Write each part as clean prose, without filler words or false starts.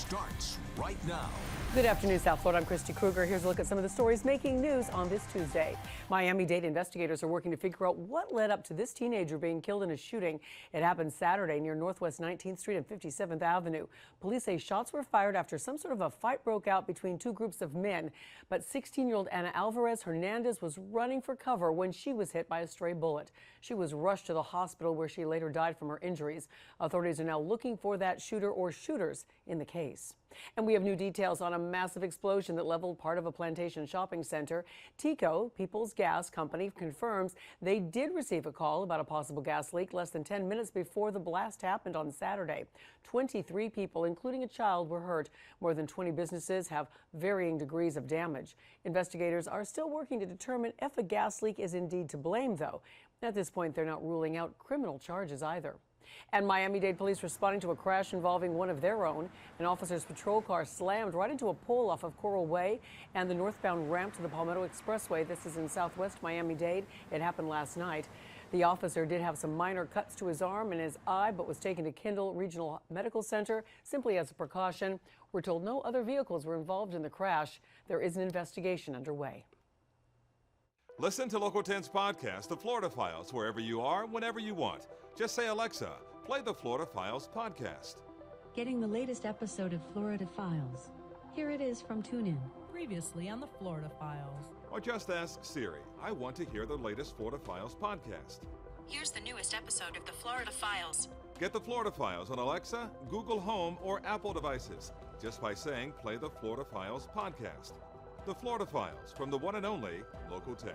starts right now. Good afternoon, South Florida. I'm Christy Kruger. Here's a look at some of the stories making news on this Tuesday. Miami-Dade investigators are working to figure out what led up to this teenager being killed in a shooting. It happened Saturday near Northwest 19th Street and 57th Avenue. Police say shots were fired after some sort of a fight broke out between two groups of men. But 16-year-old Ana Alvarez Hernandez was running for cover when she was hit by a stray bullet. She was rushed to the hospital where she later died from her injuries. Authorities are now looking for that shooter or shooters in the case. And we have new details on a massive explosion that leveled part of a Plantation shopping center. TECO, People's Gas Company, confirms they did receive a call about a possible gas leak less than 10 minutes before the blast happened on Saturday. 23 people, including a child, were hurt. More than 20 businesses have varying degrees of damage. Investigators are still working to determine if a gas leak is indeed to blame, though. At this point, they're not ruling out criminal charges either. And Miami-Dade police responding to a crash involving one of their own. An officer's patrol car slammed right into a pole off of Coral Way and the northbound ramp to the Palmetto Expressway. This is in southwest Miami-Dade. It happened last night. The officer did have some minor cuts to his arm and his eye, but was taken to Kendall Regional Medical Center simply as a precaution. We're told no other vehicles were involved in the crash. There is an investigation underway. Listen to Local 10's podcast, The Florida Files, wherever you are, whenever you want. Just say, Alexa, play the Florida Files podcast. Getting the latest episode of Florida Files. Here it is from TuneIn. Previously on the Florida Files. Or just ask Siri, I want to hear the latest Florida Files podcast. Here's the newest episode of the Florida Files. Get the Florida Files on Alexa, Google Home, or Apple devices just by saying play the Florida Files podcast. The Florida Files from the one and only Local 10.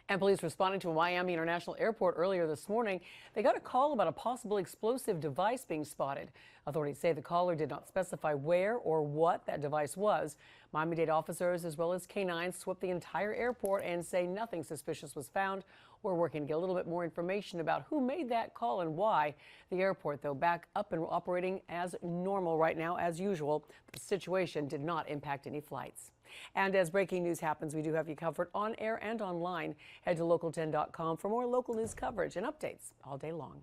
And police responding to a Miami International Airport earlier this morning. They got a call about a possible explosive device being spotted. Authorities say the caller did not specify where or what that device was. Miami-Dade officers as well as canines swept the entire airport and say nothing suspicious was found. We're working to get a little bit more information about who made that call and why. The airport, though, back up and operating as normal right now, as usual. The situation did not impact any flights. And as breaking news happens, we do have you covered on air and online. Head to local10.com for more local news coverage and updates all day long.